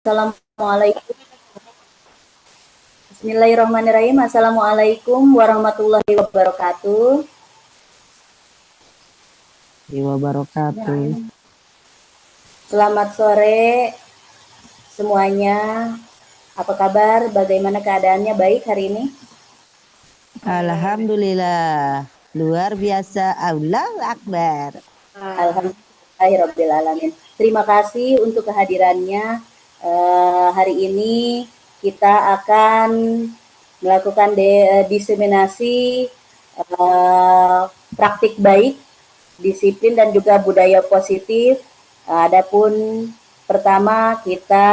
Assalamualaikum. Bismillahirrahmanirrahim. Assalamualaikum warahmatullahi wabarakatuh. Wabarakatuh. Selamat sore semuanya. Apa kabar? Bagaimana keadaannya? Baik hari ini? Alhamdulillah, luar biasa. Allahu Akbar. Alhamdulillahirrabbilalamin. Terima kasih untuk kehadirannya. Hari ini kita akan melakukan diseminasi praktik baik, disiplin dan juga budaya positif. Adapun pertama kita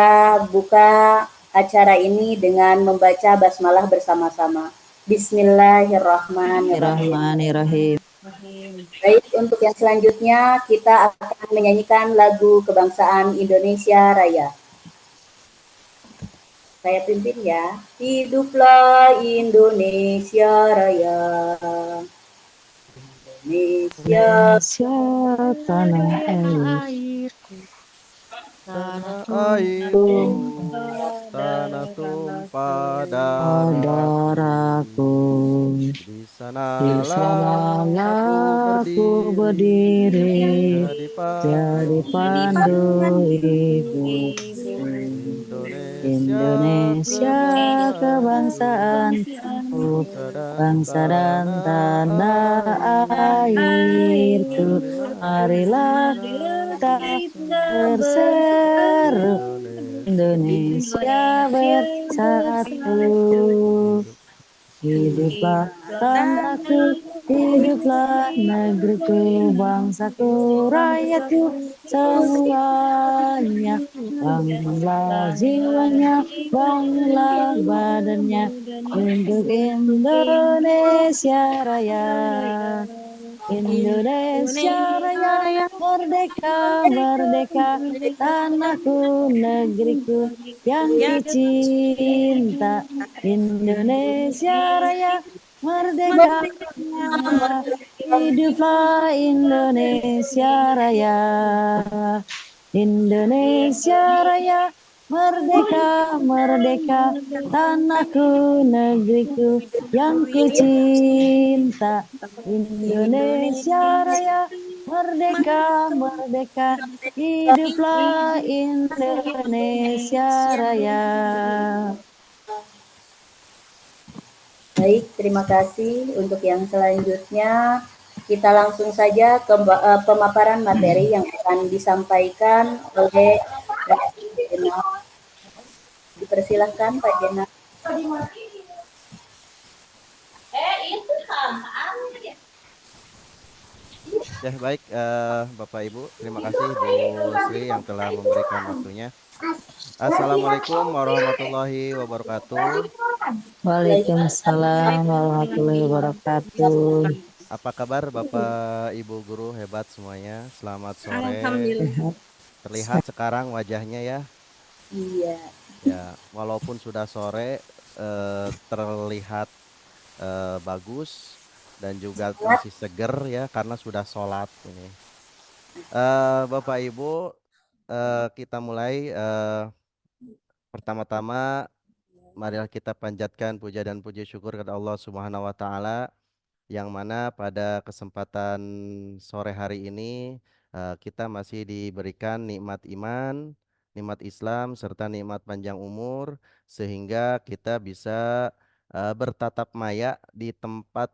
buka acara ini dengan membaca basmalah bersama-sama. Bismillahirrahmanirrahim. Bismillahirrahmanirrahim. Baik, untuk yang selanjutnya kita akan menyanyikan lagu kebangsaan Indonesia Raya. Saya pimpin ya. Hiduplah Indonesia Raya. Indonesia Tanah airku, tanah airku, tanah tumpah darahku. Di sanalah aku berdiri, jadi pandu hidupku. Indonesia kebangsaanku, bangsa dan tanah airku. Marilah kita berseru, Indonesia bersatu. Hiduplah tanahku, hiduplah negeriku, bangsaku, rakyatku, semuanya. Bangunlah jiwanya, bangunlah badannya, untuk Indonesia Raya. Indonesia Raya, merdeka, merdeka, tanahku, negeriku yang kucinta. Indonesia Raya, merdeka, hiduplah Indonesia Raya. Indonesia Raya, merdeka, merdeka, tanahku, negeriku yang kucinta. Indonesia Raya, merdeka, merdeka, hiduplah Indonesia Raya. Baik, terima kasih. Untuk yang selanjutnya, kita langsung saja ke pemaparan materi yang akan disampaikan oleh Pak Jenal. Dipersilahkan Pak Jenal. Ya baik, Bapak Ibu, terima kasih Bu Sri yang telah memberikan waktunya. Assalamualaikum warahmatullahi wabarakatuh. Waalaikumsalam warahmatullahi wabarakatuh. Apa kabar Bapak Ibu guru hebat semuanya? Selamat sore. Sehat. Terlihat sekarang wajahnya ya. Iya. Ya, walaupun sudah sore, terlihat bagus dan juga masih seger ya karena sudah sholat ini. Bapak Ibu, kita mulai. Pertama-tama, marilah kita panjatkan puja dan puji syukur kepada Allah Subhanahu wa Ta'ala, yang mana pada kesempatan sore hari ini kita masih diberikan nikmat iman, nikmat Islam, serta nikmat panjang umur, sehingga kita bisa bertatap maya di tempat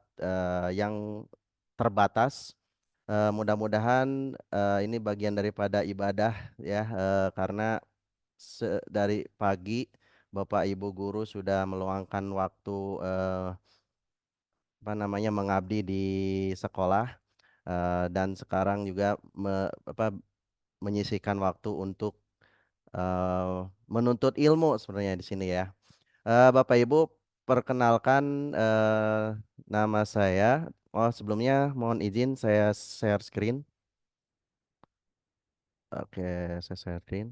yang terbatas. Mudah-mudahan ini bagian daripada ibadah ya, karena dari pagi Bapak Ibu guru sudah meluangkan waktu mengabdi di sekolah, dan sekarang juga menyisihkan waktu untuk menuntut ilmu sebenarnya di sini ya. Bapak Ibu, perkenalkan, nama saya. Oh, sebelumnya mohon izin saya share screen. Oke, saya share screen.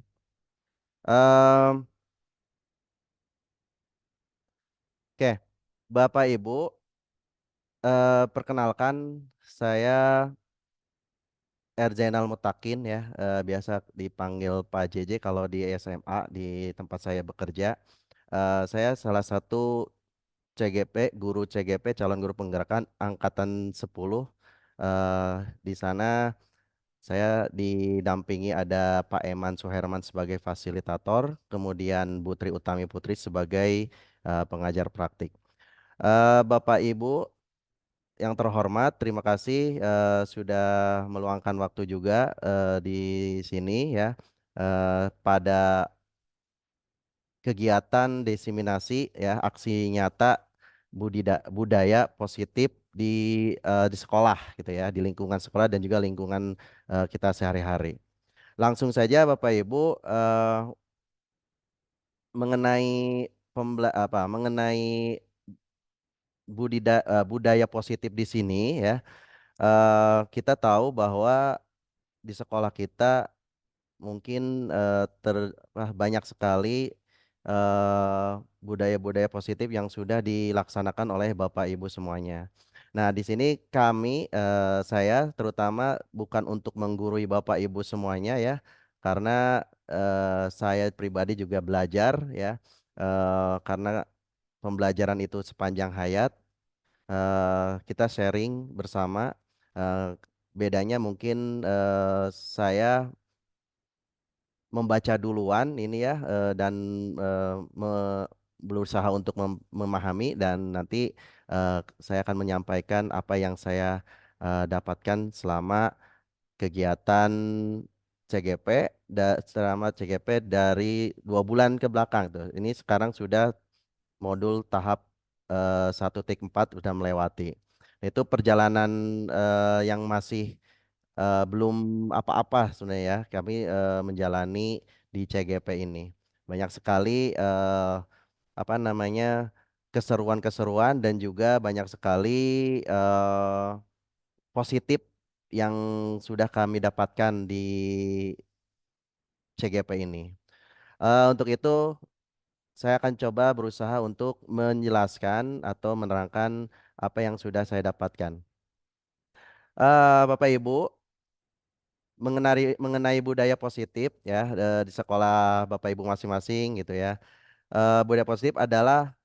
Em, Oke, Bapak Ibu, perkenalkan saya Erzainal Mutakin ya, biasa dipanggil Pak JJ kalau di SMA di tempat saya bekerja. Saya salah satu CGP, guru CGP, calon guru penggerak angkatan 10. Di sana saya didampingi ada Pak Eman Suherman sebagai fasilitator, kemudian Bu Tri Utami Putri sebagai pengajar praktik. Bapak Ibu yang terhormat, terima kasih sudah meluangkan waktu juga di sini ya pada kegiatan diseminasi ya aksi nyata budaya positif di sekolah gitu ya, di lingkungan sekolah dan juga lingkungan kita sehari-hari. Langsung saja Bapak Ibu mengenai mengenai budaya positif di sini ya. Kita tahu bahwa di sekolah kita mungkin banyak sekali budaya-budaya positif yang sudah dilaksanakan oleh Bapak Ibu semuanya. Nah, di sini kami, saya terutama bukan untuk menggurui Bapak Ibu semuanya ya, karena saya pribadi juga belajar ya, karena pembelajaran itu sepanjang hayat. Kita sharing bersama. eh, Bedanya mungkin saya membaca duluan ini ya dan berusaha untuk memahami dan nanti saya akan menyampaikan apa yang saya dapatkan selama kegiatan CGP selama CGP dari 2 bulan ke belakang tuh. Ini sekarang sudah modul tahap 1.4 udah melewati. Itu perjalanan yang masih belum apa-apa sebenarnya ya. Kami menjalani di CGP ini. Banyak sekali apa namanya keseruan-keseruan dan juga banyak sekali eh, positif yang sudah kami dapatkan di CGP ini. Untuk itu saya akan coba berusaha untuk menjelaskan atau menerangkan apa yang sudah saya dapatkan. Bapak Ibu, mengenai budaya positif ya di sekolah Bapak Ibu masing-masing gitu ya. Budaya positif adalah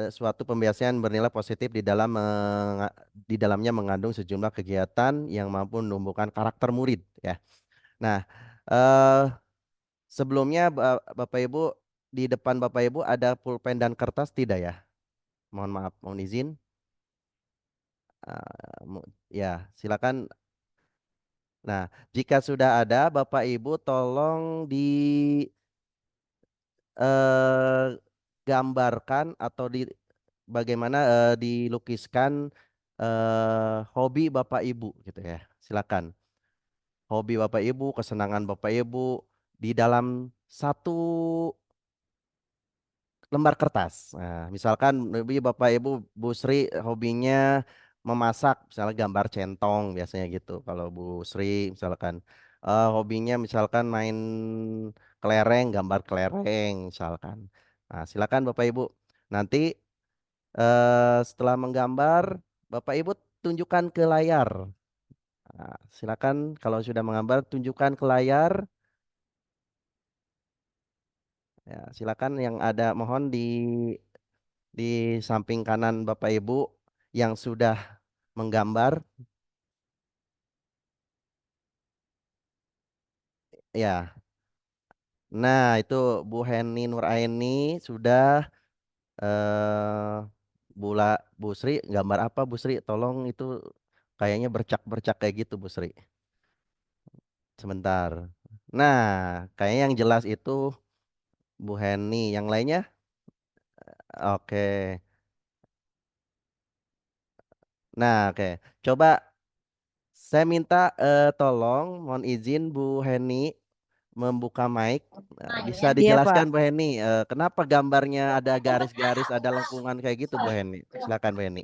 suatu pembiasaan bernilai positif di dalamnya mengandung sejumlah kegiatan yang mampu menumbuhkan karakter murid ya. Nah, eh, sebelumnya Bapak Ibu di depan Bapak Ibu ada pulpen dan kertas tidak ya? Mohon maaf, mohon izin. Ya, silakan. Nah, jika sudah ada, Bapak Ibu tolong gambarkan atau bagaimana dilukiskan hobi Bapak Ibu gitu ya. Silakan. Hobi Bapak Ibu, kesenangan Bapak Ibu di dalam satu lembar kertas. Nah, misalkan Bapak Ibu Bu Sri hobinya memasak, misalnya gambar centong biasanya gitu. Kalau Bu Sri misalkan hobinya misalkan main kelereng, gambar kelereng misalkan. Nah, silakan Bapak Ibu. Nanti setelah menggambar, Bapak Ibu tunjukkan ke layar. Nah, silakan kalau sudah menggambar tunjukkan ke layar. Ya, silakan yang ada mohon di samping kanan Bapak Ibu yang sudah menggambar. Ya, nah itu Bu Heni Nuraini sudah eh Bula Bu Sri gambar apa Bu Sri? Tolong itu kayaknya bercak-bercak kayak gitu Bu Sri. Sebentar. Nah, kayaknya yang jelas itu Bu Heni. Yang lainnya? Oke. Nah, oke. Coba saya minta tolong mohon izin Bu Heni membuka mic. Bisa Iya Pak, dijelaskan Bu Heni, kenapa gambarnya ada garis-garis, ada lengkungan kayak gitu Bu Heni? Silakan Bu Heni.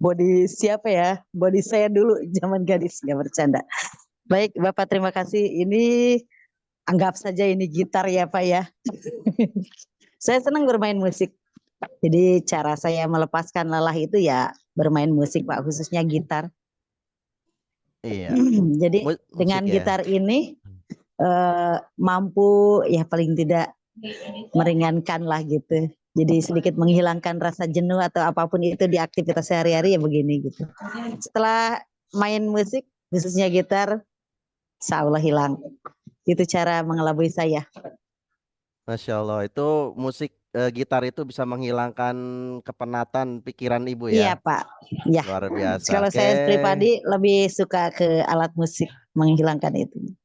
body siapa ya? Body saya dulu zaman gadis, nggak bercanda. Baik Bapak, terima kasih. Ini anggap saja ini gitar ya Pak ya. Saya senang bermain musik. Jadi cara saya melepaskan lelah itu ya bermain musik Pak, khususnya gitar. Iya, Jadi musik dengan ya. gitar ini mampu ya paling tidak meringankan lah gitu. Jadi sedikit menghilangkan rasa jenuh atau apapun itu di aktivitas sehari-hari ya begini gitu. Setelah main musik khususnya gitar, insya Allah hilang. Itu cara mengelabui saya. Masya Allah, itu musik gitar itu bisa menghilangkan kepenatan pikiran ibu ya. Iya Pak, ya. Luar biasa. Kalau Oke, saya pribadi lebih suka ke alat musik menghilangkan itu.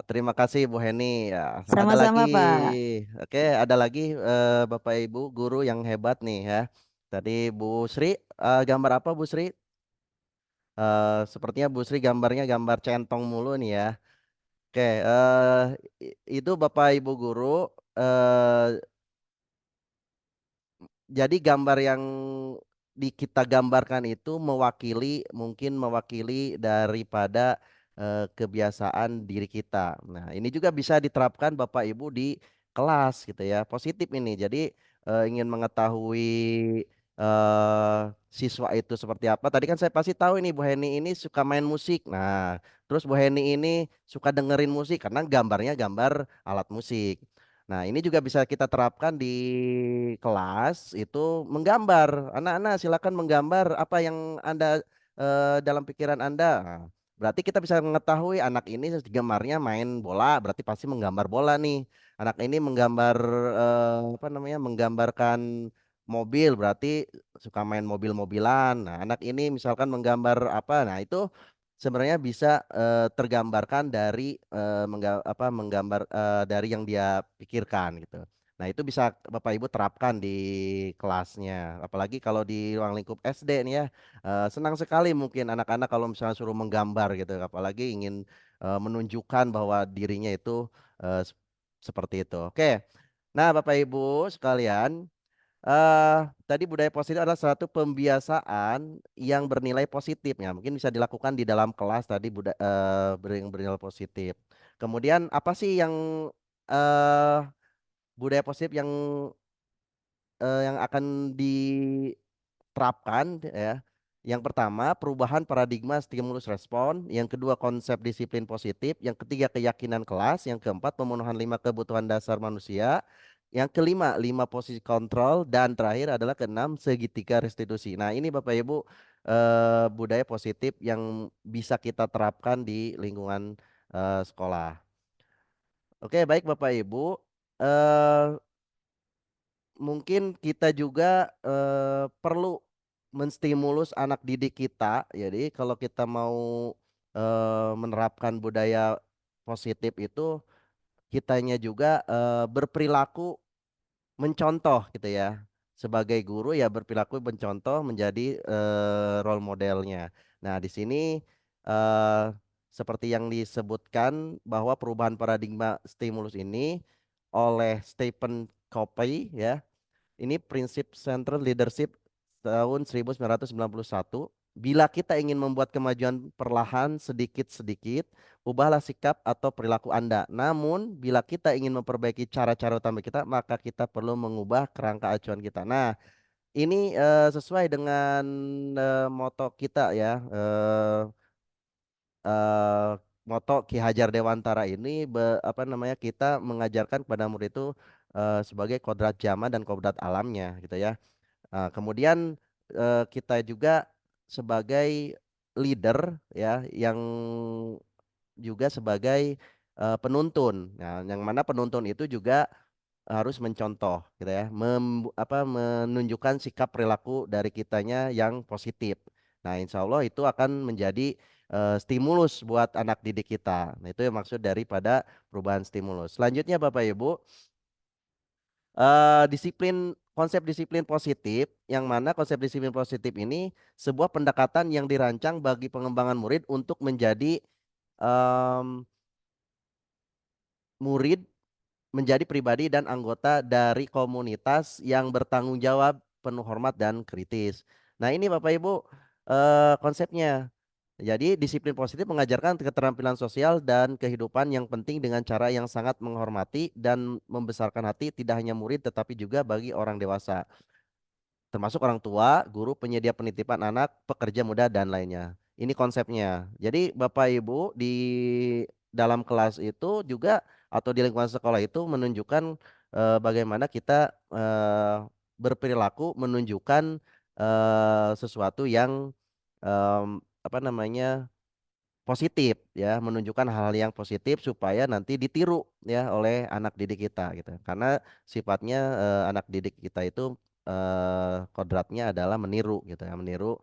terima kasih Bu Heni ya. Ada lagi, Sama-sama Pak. oke, ada lagi Bapak Ibu guru yang hebat nih ya. Tadi Bu Sri, gambar apa Bu Sri? Sepertinya Bu Sri gambarnya gambar centong mulu nih ya. Oke, itu Bapak Ibu guru. eh Jadi gambar yang kita gambarkan itu mewakili daripada kebiasaan diri kita. Nah, ini juga bisa diterapkan Bapak Ibu di kelas gitu ya. Positif ini. Jadi ingin mengetahui siswa itu seperti apa. Tadi kan saya pasti tahu ini Bu Heni ini suka main musik. Nah, terus Bu Heni ini suka dengerin musik karena gambarnya gambar alat musik. Nah, ini juga bisa kita terapkan di kelas itu menggambar. Anak-anak silakan menggambar apa yang Anda dalam pikiran Anda. Nah, berarti kita bisa mengetahui anak ini gemarnya main bola, berarti pasti menggambar bola nih. Anak ini menggambar apa namanya? Menggambarkan mobil, berarti suka main mobil-mobilan. Nah, anak ini misalkan menggambar apa? Nah, itu sebenarnya bisa tergambarkan dari menggambar dari yang dia pikirkan gitu. Nah, itu bisa Bapak Ibu terapkan di kelasnya. Apalagi kalau di ruang lingkup SD nih ya. Senang sekali mungkin anak-anak kalau misalnya suruh menggambar gitu. Apalagi ingin menunjukkan bahwa dirinya itu seperti itu. Oke. Nah, Bapak Ibu sekalian, eh tadi budaya positif adalah satu pembiasaan yang bernilai positif ya. Mungkin bisa dilakukan di dalam kelas tadi bernilai positif. Kemudian apa sih yang eh budaya positif yang akan diterapkan ya? Yang pertama, perubahan paradigma stimulus respon. Yang kedua, konsep disiplin positif. Yang ketiga, keyakinan kelas. Yang keempat, pemenuhan 5 kebutuhan dasar manusia. Yang kelima, 5 posisi kontrol. Dan terakhir adalah keenam, segitiga restitusi. Nah, ini Bapak Ibu budaya positif yang bisa kita terapkan di lingkungan sekolah. Oke, baik Bapak Ibu. Eh, Mungkin kita juga perlu menstimulus anak didik kita. Jadi kalau kita mau menerapkan budaya positif itu, kitanya juga berperilaku mencontoh gitu ya. Sebagai guru ya berperilaku mencontoh menjadi role modelnya. Nah, di sini eh, seperti yang disebutkan bahwa perubahan paradigma stimulus ini oleh Stephen Covey ya, ini prinsip Central Leadership tahun 1991. Bila kita ingin membuat kemajuan perlahan sedikit-sedikit, ubahlah sikap atau perilaku Anda. Namun, bila kita ingin memperbaiki cara-cara utama kita, maka kita perlu mengubah kerangka acuan kita. Nah, ini sesuai dengan moto kita ya. Eh, Moto Ki Hajar Dewantara ini apa namanya kita mengajarkan kepada murid itu sebagai kodrat jama dan kodrat alamnya gitu ya. Kemudian kita juga sebagai leader ya yang juga sebagai penuntun. Nah, yang mana penuntun itu juga harus mencontoh gitu ya, menunjukkan sikap perilaku dari kitanya yang positif. Nah, insya Allah itu akan menjadi stimulus buat anak didik kita. Nah, itu yang maksud daripada perubahan stimulus. Selanjutnya Bapak Ibu, konsep disiplin positif, yang mana konsep disiplin positif ini sebuah pendekatan yang dirancang bagi pengembangan murid untuk menjadi em, murid menjadi pribadi dan anggota dari komunitas yang bertanggung jawab, penuh hormat dan kritis. Nah, ini Bapak Ibu konsepnya. Jadi disiplin positif mengajarkan keterampilan sosial dan kehidupan yang penting dengan cara yang sangat menghormati dan membesarkan hati tidak hanya murid tetapi juga bagi orang dewasa, termasuk orang tua, guru, penyedia penitipan anak, pekerja muda dan lainnya. Ini konsepnya. Jadi Bapak Ibu di dalam kelas itu juga atau di lingkungan sekolah itu menunjukkan bagaimana kita berperilaku menunjukkan sesuatu yang apa namanya positif ya, menunjukkan hal-hal yang positif supaya nanti ditiru ya oleh anak didik kita gitu. Karena sifatnya anak didik kita itu kodratnya adalah meniru gitu ya, meniru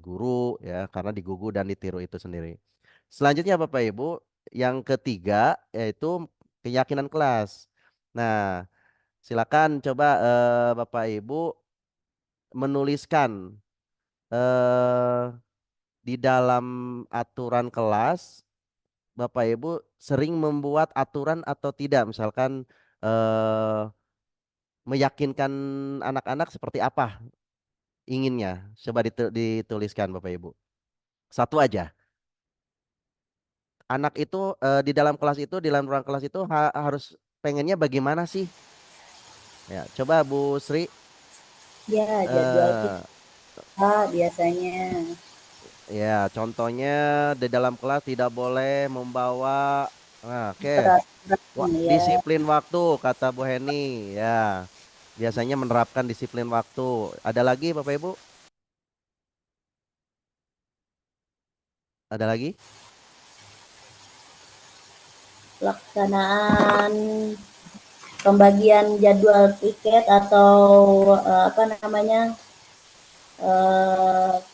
guru ya karena digugu dan ditiru itu sendiri. Selanjutnya Bapak Ibu, yang ketiga yaitu keyakinan kelas. Nah, silakan coba Bapak Ibu menuliskan eh di dalam aturan kelas Bapak Ibu sering membuat aturan atau tidak, misalkan eh, meyakinkan anak-anak seperti apa inginnya. Coba dituliskan Bapak Ibu. Satu aja. Anak itu di dalam kelas itu, di dalam ruang kelas itu harus pengennya bagaimana sih? Ya, coba Bu Sri. Ya, jadwal eh kita biasanya ya, contohnya di dalam kelas tidak boleh membawa. Nah, oke. peraturan ya, Disiplin waktu kata Bu Heni ya. Biasanya menerapkan disiplin waktu. Ada lagi Bapak Ibu? Ada lagi? pelaksanaan pembagian jadwal tiket atau apa namanya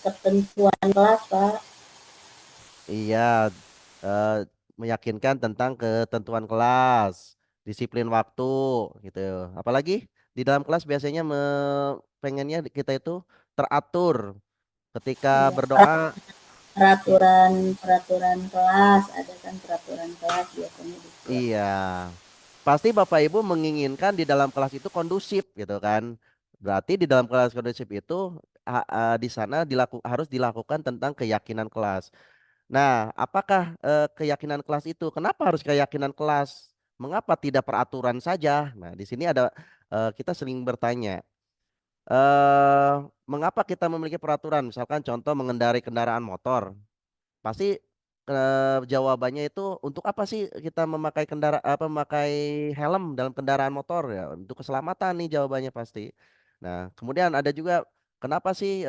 ketentuan kelas Pak. Iya, eh, meyakinkan tentang ketentuan kelas, disiplin waktu gitu. Apalagi di dalam kelas biasanya pengennya kita itu teratur ketika Ya, berdoa. peraturan peraturan kelas ada kan peraturan kelas biasanya dibuat. Iya, pasti Bapak Ibu menginginkan di dalam kelas itu kondusif gitu kan. Berarti di dalam kelas kondusif itu di sana harus dilakukan tentang keyakinan kelas. Nah, apakah keyakinan kelas itu? Kenapa harus keyakinan kelas? Mengapa tidak peraturan saja? Nah, di sini ada kita sering bertanya, mengapa kita memiliki peraturan? Misalkan contoh mengendarai kendaraan motor. Pasti jawabannya itu untuk apa sih kita memakai helm dalam kendaraan motor ya untuk keselamatan nih jawabannya pasti. Nah, kemudian ada juga kenapa sih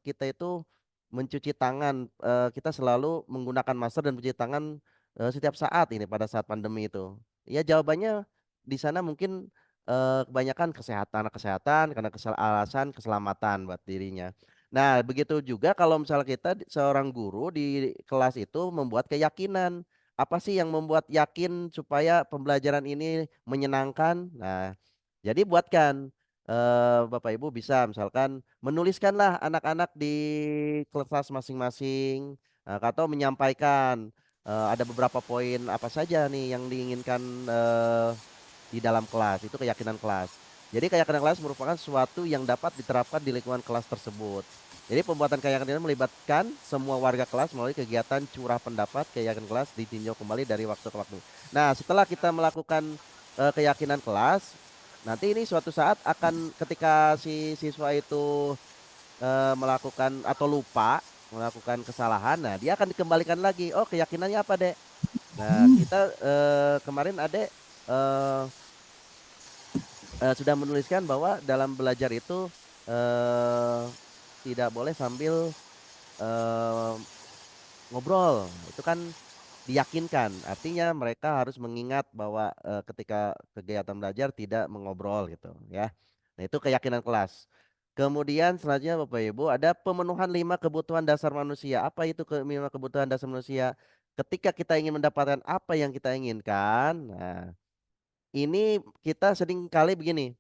kita itu mencuci tangan kita selalu menggunakan masker dan mencuci tangan setiap saat ini pada saat pandemi itu. Ya jawabannya di sana mungkin kebanyakan kesehatan karena alasan keselamatan buat dirinya. Nah, begitu juga kalau misalnya kita seorang guru di kelas itu membuat keyakinan. Apa sih yang membuat yakin supaya pembelajaran ini menyenangkan? Nah, jadi buatkan Bapak Ibu bisa misalkan menuliskanlah anak-anak di kelas masing-masing atau menyampaikan ada beberapa poin apa saja nih yang diinginkan di dalam kelas. Itu keyakinan kelas. Jadi keyakinan kelas merupakan sesuatu yang dapat diterapkan di lingkungan kelas tersebut. Jadi pembuatan keyakinan ini melibatkan semua warga kelas melalui kegiatan curah pendapat keyakinan kelas ditinjau kembali dari waktu ke waktu. Nah, setelah kita melakukan keyakinan kelas, nanti ini suatu saat akan ketika si siswa itu melakukan atau lupa melakukan kesalahan, nah dia akan dikembalikan lagi. Oh, keyakinannya apa, Dek? Nah, kita kemarin Adek sudah menuliskan bahwa dalam belajar itu eh, tidak boleh sambil eh, ngobrol. Itu kan diyakinkan. Artinya mereka harus mengingat bahwa ketika kegiatan belajar tidak mengobrol gitu ya. Nah, itu keyakinan kelas. Kemudian selanjutnya Bapak Ibu ada pemenuhan 5 kebutuhan dasar manusia. Apa itu 5 kebutuhan dasar manusia? Ketika kita ingin mendapatkan apa yang kita inginkan, nah ini kita sering kali begini,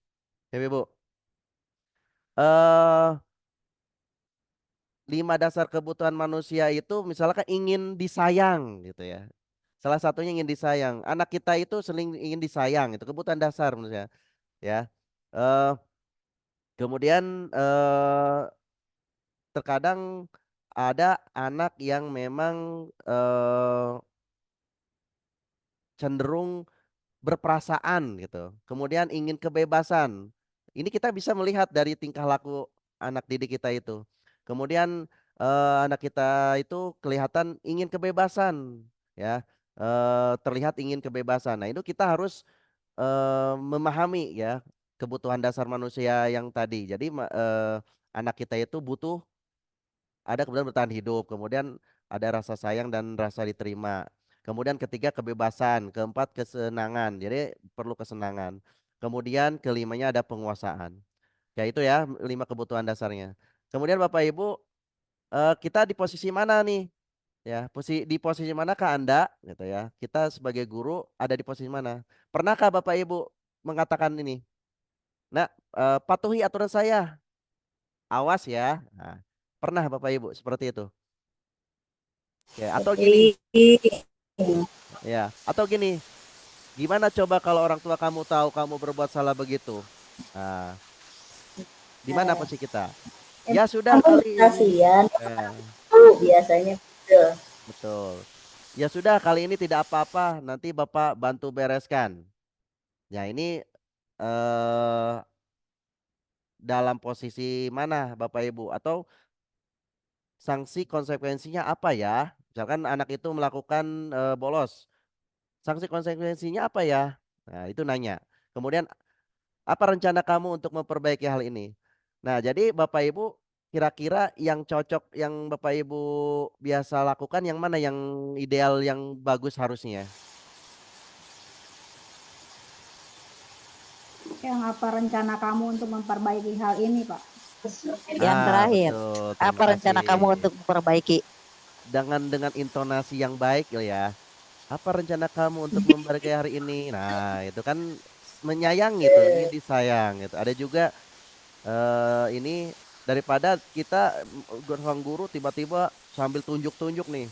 Bapak Ibu. eh 5 dasar kebutuhan manusia itu misalkan ingin disayang gitu ya. Salah satunya ingin disayang. Anak kita itu sering ingin disayang, itu kebutuhan dasar manusia ya. Eh kemudian terkadang ada anak yang memang cenderung berperasaan gitu. Kemudian ingin kebebasan. Ini kita bisa melihat dari tingkah laku anak didik kita itu. Kemudian anak kita itu kelihatan ingin kebebasan, ya, terlihat ingin kebebasan. Nah, itu kita harus memahami ya kebutuhan dasar manusia yang tadi. Jadi anak kita itu butuh ada kemudian bertahan hidup, kemudian ada rasa sayang dan rasa diterima. Kemudian ketiga kebebasan, keempat kesenangan. Jadi perlu kesenangan. Kemudian kelimanya ada penguasaan. Ya itu ya 5 kebutuhan dasarnya. Kemudian Bapak Ibu, kita di posisi mana nih? Ya, di posisi manakah Anda gitu ya? Kita sebagai guru ada di posisi mana? Pernahkah Bapak Ibu mengatakan ini? Nah, patuhi aturan saya. Awas ya. Nah, pernah Bapak Ibu seperti itu? Ya, atau gini, Seperti ya, atau gini, gimana coba kalau orang tua kamu tahu kamu berbuat salah begitu? Nah, di mana eh, posisi kita? Ya emang sudah kamu kali nggak ini. kasihan Eh, biasanya gitu. betul. Ya sudah kali ini tidak apa-apa, nanti Bapak bantu bereskan. Ya ini dalam posisi mana Bapak Ibu atau sanksi konsekuensinya apa ya? Misalkan anak itu melakukan bolos, sanksi konsekuensinya apa ya? Nah, itu nanya. Kemudian apa rencana kamu untuk memperbaiki hal ini? Nah, jadi Bapak Ibu kira-kira yang cocok yang Bapak Ibu biasa lakukan yang mana yang ideal yang bagus harusnya? Yang apa rencana kamu untuk memperbaiki hal ini, Pak? Yang terakhir, Betul. apa Terima kasih. rencana kamu untuk memperbaiki? Dengan intonasi yang baik ya. Apa rencana kamu untuk memperbaiki hari ini? Nah, itu kan menyayangi itu, ingin disayang gitu. Ada juga ini daripada kita sang guru tiba-tiba sambil tunjuk-tunjuk nih,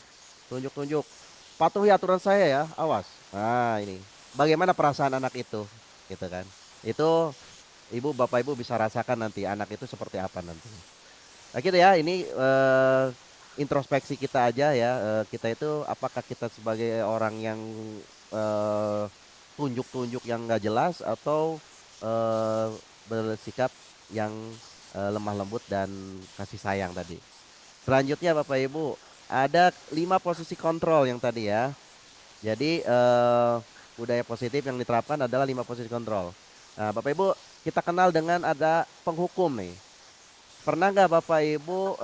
tunjuk-tunjuk. Patuhi aturan saya ya, awas. Nah, ini. Bagaimana perasaan anak itu? Gitu kan. Itu Ibu, Bapak Ibu bisa rasakan nanti anak itu seperti apa nanti. Nah gitu ya, ini introspeksi kita aja ya. Kita itu apakah kita sebagai orang yang eh, tunjuk-tunjuk yang nggak jelas atau bersikap yang lemah lembut dan kasih sayang tadi. Selanjutnya Bapak Ibu, ada 5 posisi kontrol yang tadi ya. Jadi budaya positif yang diterapkan adalah 5 posisi kontrol. Nah Bapak Ibu, kita kenal dengan ada penghukum nih. Pernah nggak Bapak Ibu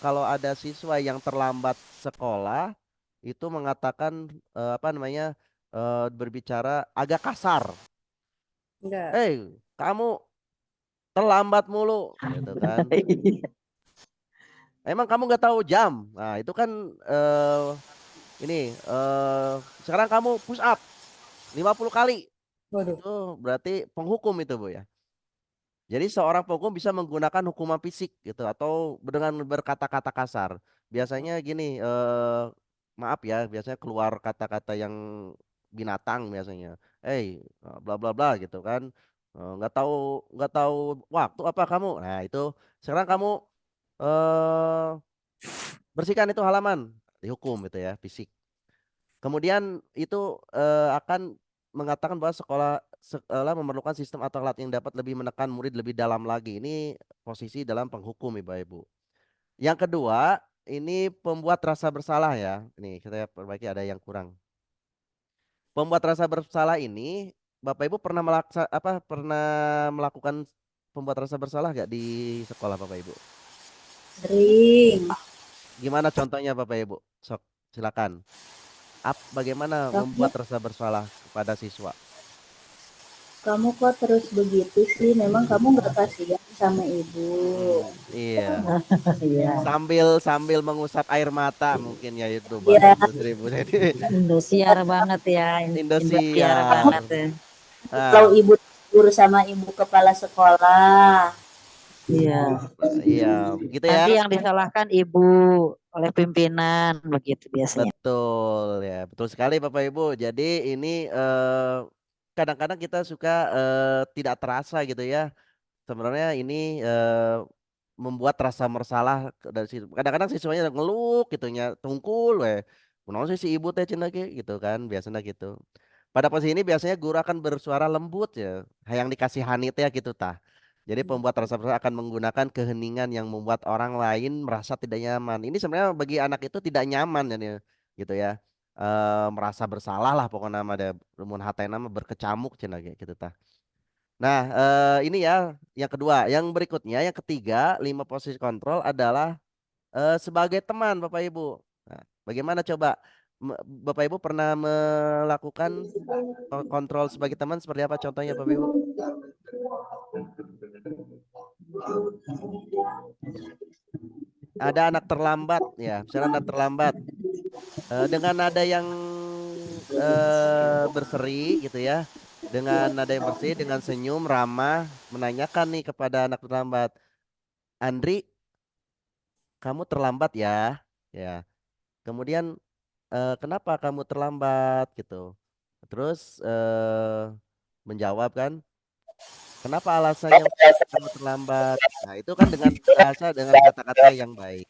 kalau ada siswa yang terlambat sekolah itu mengatakan apa namanya berbicara agak kasar, Enggak. kamu terlambat mulu, gitu kan? Emang kamu nggak tahu jam? Nah itu kan ini sekarang kamu push up 50 kali, Waduh. itu berarti penghukum itu Bu ya. Jadi seorang penghukum bisa menggunakan hukuman fisik gitu atau dengan berkata-kata kasar. Biasanya gini, maaf ya, biasanya keluar kata-kata yang binatang biasanya. Bla bla bla gitu kan. Nggak tahu waktu apa kamu. Nah, itu sekarang kamu eh bersihkan itu halaman, dihukum gitu ya, fisik. Kemudian itu akan mengatakan bahwa sekolah memerlukan sistem atau alat yang dapat lebih menekan murid lebih dalam lagi. Ini posisi dalam penghukum Ibu Ibu. Yang kedua, ini pembuat rasa bersalah ya. Ini kita perbaiki ada yang kurang. Pembuat rasa bersalah ini Bapak Ibu pernah melakukan pembuat rasa bersalah gak di sekolah Bapak Ibu? Sering. Gimana contohnya Bapak Ibu? Sok silakan. Bagaimana Kamu, membuat rasa bersalah kepada siswa? kamu kok terus begitu sih? Memang kamu nggak kasihan sama ibu. Iya. Iya, Sambil sambil mengusap air mata mungkin ya itu bahasa Ya, Ibu ini. Indosiar banget ya, Indosiar Indosiar. banget ya. kalau Ah, ibu tidur sama ibu kepala sekolah. Iya. iya, gitu ya. Nanti yang disalahkan ibu oleh pimpinan begitu biasanya. Betul ya, betul sekali Bapak Ibu. Jadi ini kadang-kadang kita suka tidak terasa gitu ya. Sebenarnya ini membuat rasa bersalah dari situ. Kadang-kadang siswanya ngeluh gitunya, tungkul weh. Kunaon sih si ibu teh cenah ge gitu kan, biasanya gitu. Pada posisi ini biasanya guru akan bersuara lembut ya, yang dikasihani teh gitu tah. Jadi pembuat rasa bersalah akan menggunakan keheningan yang membuat orang lain merasa tidak nyaman. Ini sebenarnya bagi anak itu tidak nyaman ya, gitu ya. Merasa bersalah lah pokoknya nama ada rumun hatai nama berkecamuk cina kayak gitu tah. Nah, ini ya yang kedua. Yang berikutnya yang ketiga, 5 posisi kontrol adalah sebagai teman Bapak Ibu. Nah, bagaimana coba Bapak Ibu pernah melakukan kontrol sebagai teman seperti apa contohnya Bapak Ibu? Ada anak terlambat ya, misalnya anak terlambat dengan nada yang berseri gitu ya, dengan nada yang bersih, dengan senyum ramah, menanyakan nih kepada anak terlambat, Andri, kamu terlambat ya, ya. Kemudian kenapa kamu terlambat gitu? Terus menjawab kan, kenapa alasannya kamu terlambat? Nah itu kan dengan bahasa dengan kata-kata yang baik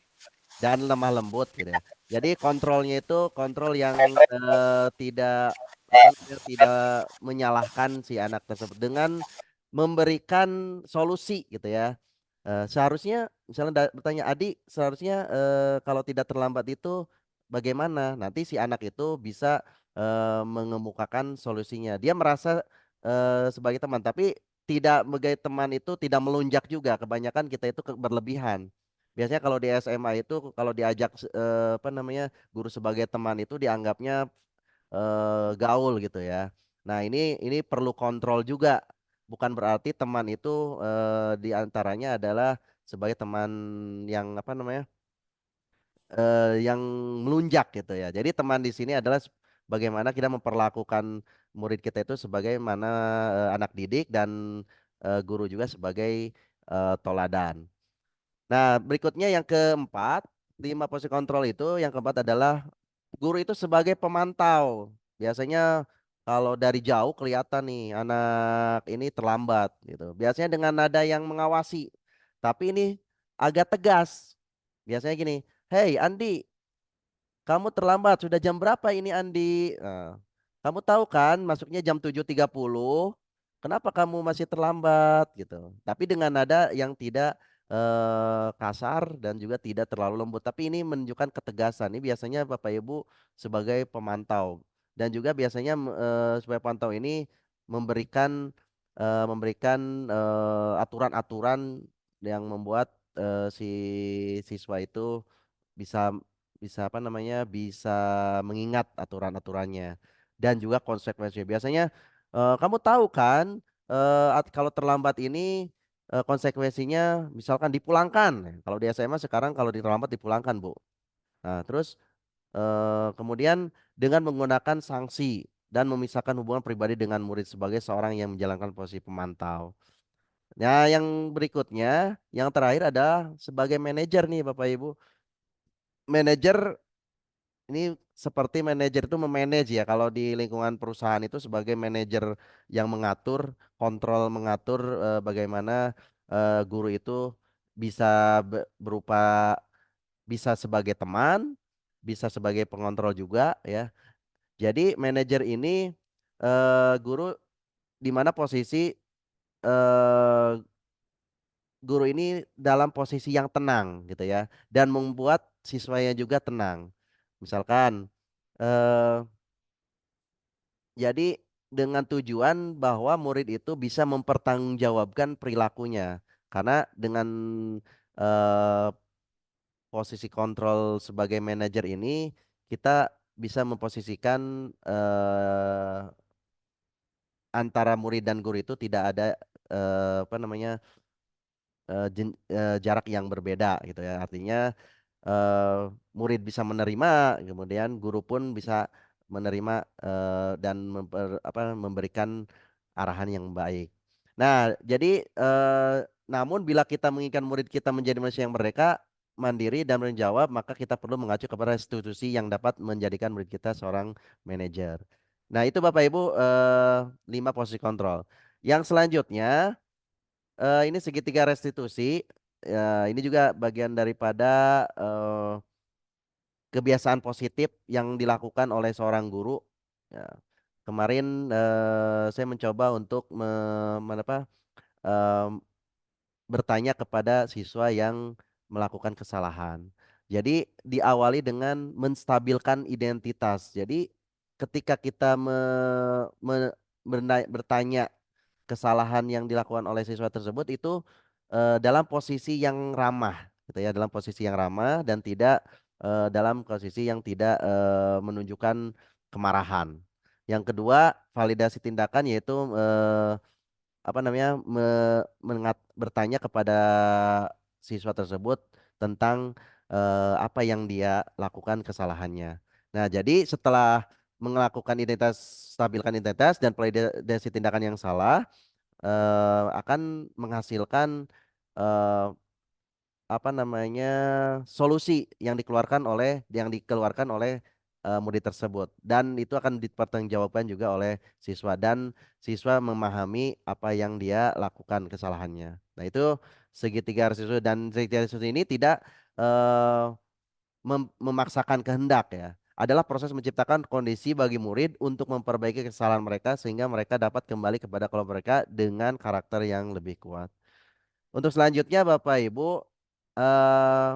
dan lemah lembut gitu ya. Jadi kontrolnya itu kontrol yang tidak apa namanya tidak menyalahkan si anak tersebut dengan memberikan solusi gitu ya. Seharusnya misalnya bertanya adik seharusnya kalau tidak terlambat itu bagaimana? Nanti si anak itu bisa mengemukakan solusinya. Dia merasa sebagai teman, tapi tidak sebagai teman itu tidak melunjak juga. Kebanyakan kita itu berlebihan. Biasanya kalau di SMA itu kalau diajak apa namanya guru sebagai teman itu dianggapnya gaul gitu ya. Nah ini perlu kontrol juga. Bukan berarti teman itu diantaranya adalah sebagai teman yang apa namanya yang melunjak gitu ya. Jadi teman di sini adalah bagaimana kita memperlakukan murid kita itu sebagaimana anak didik dan guru juga sebagai toladan. Nah, berikutnya yang keempat, 5 posisi kontrol itu, yang keempat adalah guru itu sebagai pemantau. Biasanya kalau dari jauh kelihatan nih anak ini terlambat gitu. Biasanya dengan nada yang mengawasi. Tapi ini agak tegas. Biasanya gini, "Hey Andi, kamu terlambat, sudah jam berapa ini Andi? Nah, kamu tahu kan masuknya jam 7.30. Kenapa kamu masih terlambat gitu. Tapi dengan nada yang tidak kasar dan juga tidak terlalu lembut. Tapi ini menunjukkan ketegasan. Ini biasanya Bapak Ibu sebagai pemantau. Dan juga biasanya sebagai pemantau ini memberikan aturan-aturan yang membuat si siswa itu bisa bisa apa namanya bisa mengingat aturan-aturannya dan juga konsekuensinya. Biasanya kamu tahu kan kalau terlambat ini konsekuensinya misalkan dipulangkan. Kalau di SMA sekarang kalau terlambat dipulangkan, Bu. Nah, terus kemudian dengan menggunakan sanksi dan memisahkan hubungan pribadi dengan murid sebagai seorang yang menjalankan posisi pemantau. Nah, yang berikutnya, yang terakhir adalah sebagai manajer nih Bapak Ibu. Manajer ini seperti manajer itu memanage ya. Kalau di lingkungan perusahaan itu sebagai manajer yang mengatur, kontrol mengatur bagaimana guru itu bisa berupa bisa sebagai teman, bisa sebagai pengontrol juga ya. Jadi manajer ini guru di mana posisi eh, guru ini dalam posisi yang tenang gitu ya dan membuat siswanya juga tenang. Misalkan eh jadi dengan tujuan bahwa murid itu bisa mempertanggungjawabkan perilakunya. Karena dengan eh, posisi kontrol sebagai manajer ini kita bisa memposisikan antara murid dan guru itu tidak ada apa namanya jarak yang berbeda gitu ya. Artinya murid bisa menerima, kemudian guru pun bisa menerima dan memberikan arahan yang baik. Nah, jadi namun bila kita menginginkan murid kita menjadi manusia yang merdeka, mandiri dan menjawab, maka kita perlu mengacu kepada institusi yang dapat menjadikan murid kita seorang manajer. Nah, itu Bapak Ibu 5 posisi kontrol. Yang selanjutnya ini segitiga restitusi. Ya, ini juga bagian daripada kebiasaan positif yang dilakukan oleh seorang guru. Ya, kemarin saya mencoba untuk bertanya kepada siswa yang melakukan kesalahan. Jadi diawali dengan menstabilkan identitas. Jadi ketika kita bertanya kesalahan yang dilakukan oleh siswa tersebut itu dalam posisi yang ramah, gitu ya, dalam posisi yang ramah dan tidak dalam posisi yang tidak menunjukkan kemarahan. Yang kedua, validasi tindakan yaitu apa namanya bertanya kepada siswa tersebut tentang apa yang dia lakukan kesalahannya. Nah, jadi setelah melakukan identitas, stabilkan identitas dan validasi tindakan yang salah akan menghasilkan eh, apa namanya solusi yang dikeluarkan oleh murid tersebut dan itu akan dipertanggungjawabkan juga oleh siswa dan siswa memahami apa yang dia lakukan kesalahannya. Nah, itu segitiga restitusi dan segitiga restitusi ini tidak eh, memaksakan kehendak ya. Adalah proses menciptakan kondisi bagi murid untuk memperbaiki kesalahan mereka sehingga mereka dapat kembali kepada kelompok mereka dengan karakter yang lebih kuat. Untuk selanjutnya Bapak Ibu, eh,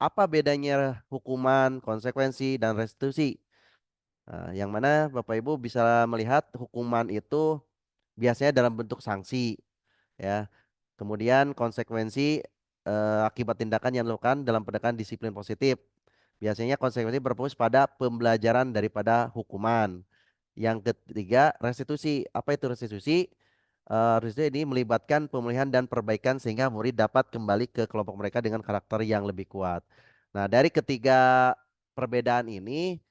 apa bedanya hukuman, konsekuensi, dan restitusi? Yang mana Bapak Ibu bisa melihat hukuman itu biasanya dalam bentuk sanksi, ya. Kemudian konsekuensi akibat tindakan yang dilakukan dalam pendekatan disiplin positif. Biasanya konsekuensi berfokus pada pembelajaran daripada hukuman. Yang ketiga, restitusi. Apa itu restitusi? Restitusi ini melibatkan pemulihan dan perbaikan sehingga murid dapat kembali ke kelompok mereka dengan karakter yang lebih kuat. Nah, dari ketiga perbedaan ini,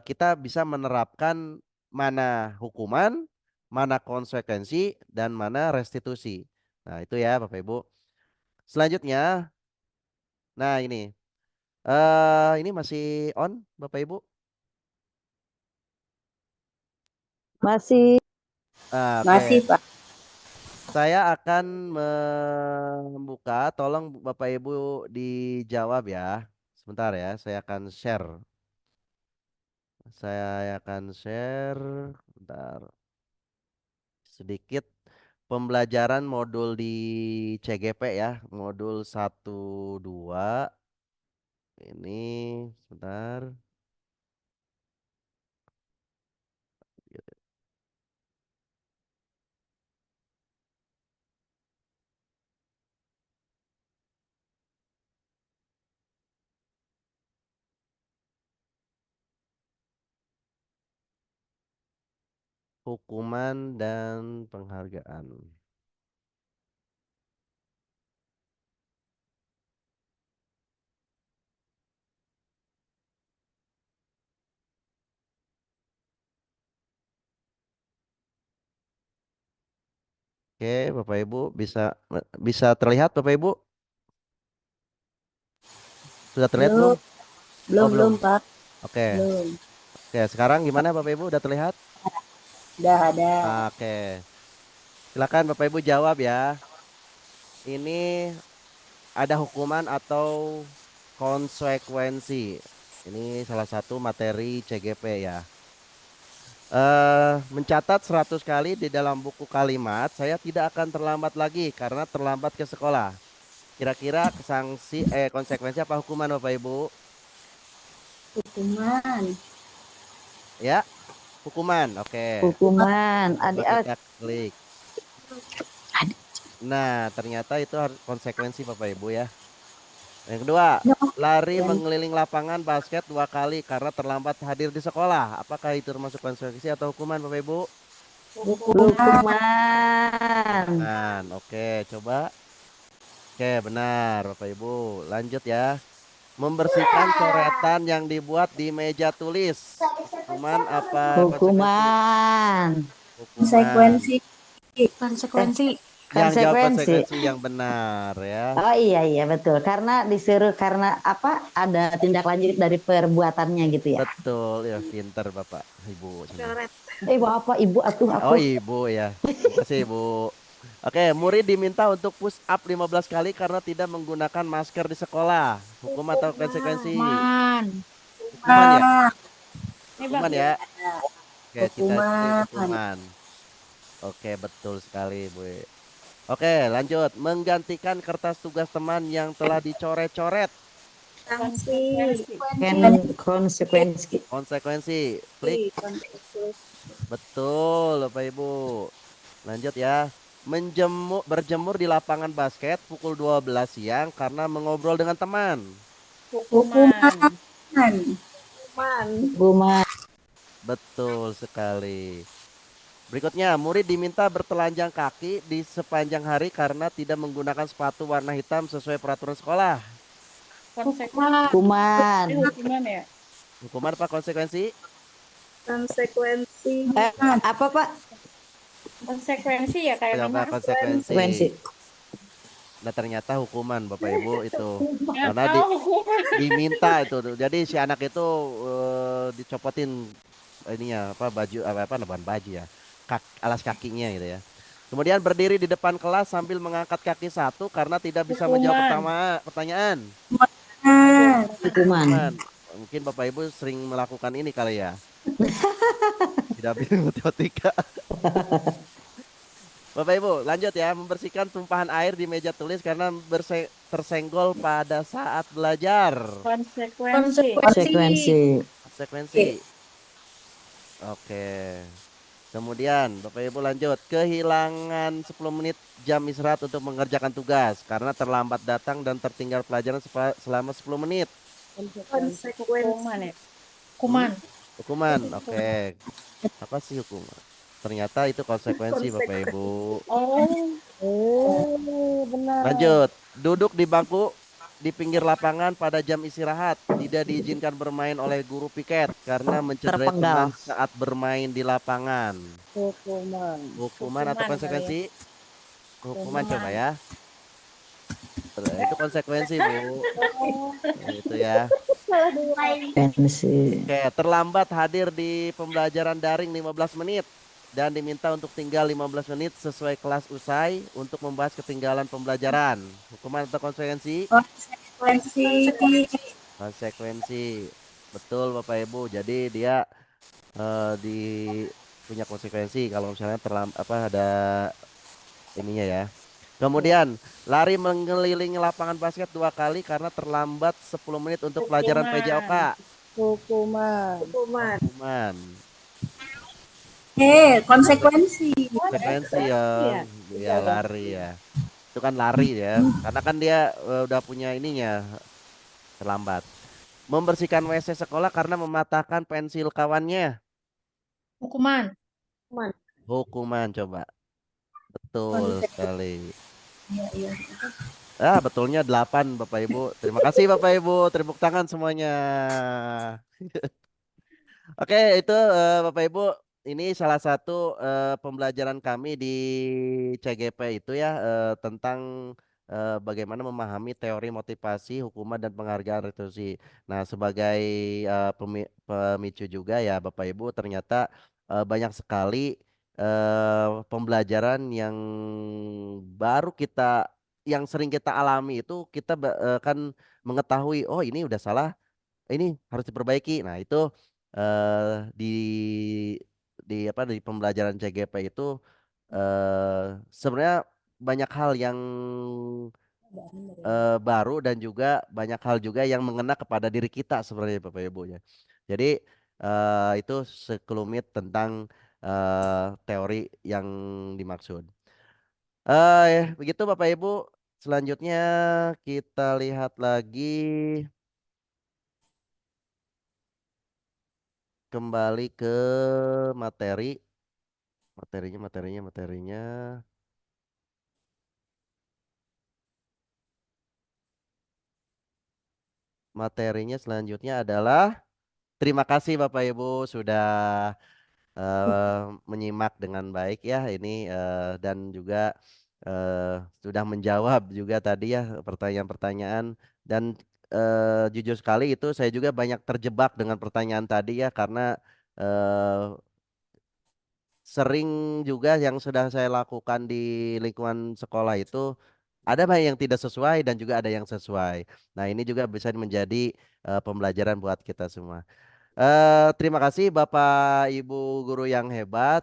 kita bisa menerapkan mana hukuman, mana konsekuensi, dan mana restitusi. Nah, itu ya Bapak Ibu. Selanjutnya, nah ini masih on Bapak Ibu? Masih. Masih, Oke. Pak. Saya akan membuka, tolong Bapak Ibu dijawab ya. Sebentar ya, saya akan share. Saya akan share, bentar, sedikit pembelajaran modul di CGP ya, modul 1 2. Ini sebentar. Hukuman dan penghargaan. Oke, Bapak Ibu bisa bisa terlihat Bapak Ibu? Sudah terlihat Belum, belum? belum, Oh, belum, belum. Pak. Oke. Belum. Oke, sekarang gimana Bapak Ibu? Udah terlihat? Udah ada. Oke. Silakan Bapak Ibu jawab ya. Ini ada hukuman atau konsekuensi? Ini salah satu materi CGP ya. Mencatat 100 kali di dalam buku kalimat, saya tidak akan terlambat lagi karena terlambat ke sekolah. Kira-kira konsekuensi apa hukuman Bapak Ibu? Hukuman. Ya, hukuman. Oke. Hukuman. Coba Adik, kita klik. Nah, ternyata itu harus konsekuensi Bapak Ibu ya. Yang kedua, lari mengeliling lapangan basket 2 kali karena terlambat hadir di sekolah. Apakah itu termasuk konsekuensi atau hukuman Bapak Ibu? Hukuman. hukuman. Hukuman. Oke, coba. Oke, benar Bapak Ibu. Lanjut ya. Membersihkan coretan yang dibuat di meja tulis. Hukuman apa konsekuensi? Hukuman. Hukuman. Konsekuensi. Konsekuensi. Yang jawab Konsekuensi. konsekuensi yang benar ya. Oh iya iya betul. Karena disuruh karena apa? Ada tindak lanjut dari perbuatannya gitu ya. Betul ya, pinter Bapak Ibu. Bapak ibu atuh aku. Oh Ibu ya. Terima kasih Ibu. Oke, murid diminta untuk push up 15 kali karena tidak menggunakan masker di sekolah. Hukum atau konsekuensi? Man. Hukuman ya? Hebat. Hukuman ya? Oke, kita cek Hukuman. hukuman. Oke, betul sekali Bu. Oke, lanjut. Menggantikan kertas tugas teman yang telah dicoret-coret. Konsekuensi. Konsekuensi. Konsekuensi. Klik. Betul, Bapak Ibu. Lanjut ya. Berjemur di lapangan basket pukul 12 siang karena mengobrol dengan teman. Hukuman. Hukuman. Betul sekali. Berikutnya, murid diminta bertelanjang kaki di sepanjang hari karena tidak menggunakan sepatu warna hitam sesuai peraturan sekolah. Hukuman. Hukuman ya? Hukuman apa konsekuensi? Konsekuensi. Apa Pak? Konsekuensi ya kayak Coba nama. konsekuensi. Konsekuensi. Nah ternyata hukuman Bapak Ibu itu. Nggak Karena tahu hukuman. diminta itu. Jadi si anak itu dicopotin ininya apa baju apa bukan baju ya. Alas kakinya gitu ya. Kemudian berdiri di depan kelas sambil mengangkat kaki satu karena tidak bisa menjawab pertanyaan. Hukuman. Hukuman. Mungkin Bapak Ibu sering melakukan ini kali ya. Tidak bisa matematika. Bapak Ibu, lanjut ya. Membersihkan tumpahan air di meja tulis karena tersenggol pada saat belajar. Konsekuensi. Konsekuensi. Konsekuensi. Oke. Kemudian Bapak Ibu lanjut. Kehilangan 10 menit jam istirahat untuk mengerjakan tugas karena terlambat datang dan tertinggal pelajaran selama 10 menit. Hukuman ya? Hukuman. Hukuman. Oke. Apa sih hukuman? Ternyata itu konsekuensi Bapak Ibu. Benar. Lanjut, duduk di bangku di pinggir lapangan pada jam istirahat. Tidak diizinkan bermain oleh guru piket karena mencederai teman Terpenggal. saat bermain di lapangan. Hukuman atau Hukuman konsekuensi? Hukuman coba ya. Itu konsekuensi Bu. Itu ya. Konsekuensi. Oke, terlambat hadir di pembelajaran daring 15 menit dan diminta untuk tinggal 15 menit sesuai kelas usai untuk membahas ketinggalan pembelajaran. Hukuman atau konsekuensi? Konsekuensi. Betul Bapak Ibu. Jadi dia di punya konsekuensi kalau misalnya ada ininya ya. Kemudian lari mengelilingi lapangan basket 2 kali karena terlambat 10 menit untuk pelajaran PJOK. Hukuman. Hukuman. Konsekuensi. Konsekuensi ya lari ya. Itu kan lari ya. Karena kan dia udah punya ininya terlambat. Membersihkan WC sekolah karena mematahkan pensil kawannya. Hukuman. Hukuman coba. Betul sekali. Iya. Betulnya 8 Bapak Ibu. Terima kasih Bapak Ibu. Tepuk tangan semuanya. Oke, itu Bapak Ibu, ini salah satu pembelajaran kami di CGP itu ya tentang bagaimana memahami teori motivasi, hukuman dan penghargaan retribusi. Nah, sebagai pemicu juga ya Bapak Ibu, ternyata banyak sekali pembelajaran yang baru yang sering kita alami itu kita kan mengetahui, oh ini udah salah, ini harus diperbaiki. Nah, itu di di pembelajaran CGP itu sebenarnya banyak hal yang baru dan juga banyak hal juga yang mengena kepada diri kita sebenarnya Bapak Ibu ya. Jadi itu sekelumit tentang teori yang dimaksud. Begitu Bapak Ibu. Selanjutnya kita lihat lagi kembali ke materi. Materinya. Materinya selanjutnya adalah terima kasih Bapak Ibu sudah menyimak dengan baik ya ini dan juga sudah menjawab juga tadi ya pertanyaan-pertanyaan dan jujur sekali itu saya juga banyak terjebak dengan pertanyaan tadi ya karena eh, sering juga yang sudah saya lakukan di lingkungan sekolah itu ada banyak yang tidak sesuai dan juga ada yang sesuai. Nah, ini juga bisa menjadi pembelajaran buat kita semua. Terima kasih Bapak Ibu guru yang hebat.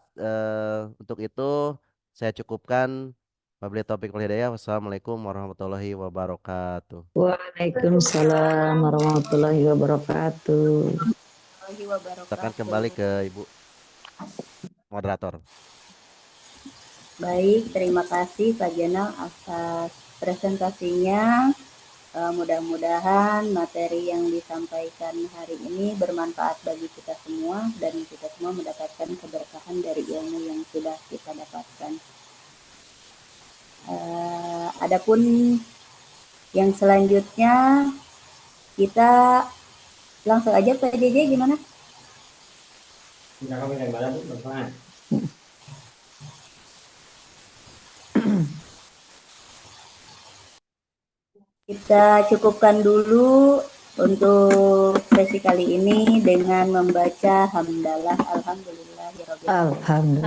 Untuk itu saya cukupkan. Wabillahi taufiq wal hidayah. Wassalamualaikum warahmatullahi wabarakatuh. Waalaikumsalam warahmatullahi wabarakatuh. Warahmatullahi Silakan wabarakatuh. kembali ke Ibu moderator. Baik, terima kasih Pak Jenal atas presentasinya. Mudah-mudahan materi yang disampaikan hari ini bermanfaat bagi kita semua dan kita semua mendapatkan keberkahan dari ilmu yang sudah kita dapatkan. Adapun yang selanjutnya kita langsung aja Pak JJ gimana? Kita cukupkan dulu untuk sesi kali ini dengan membaca hamdalah alhamdulillahirabbil alamin. Alhamdulillah.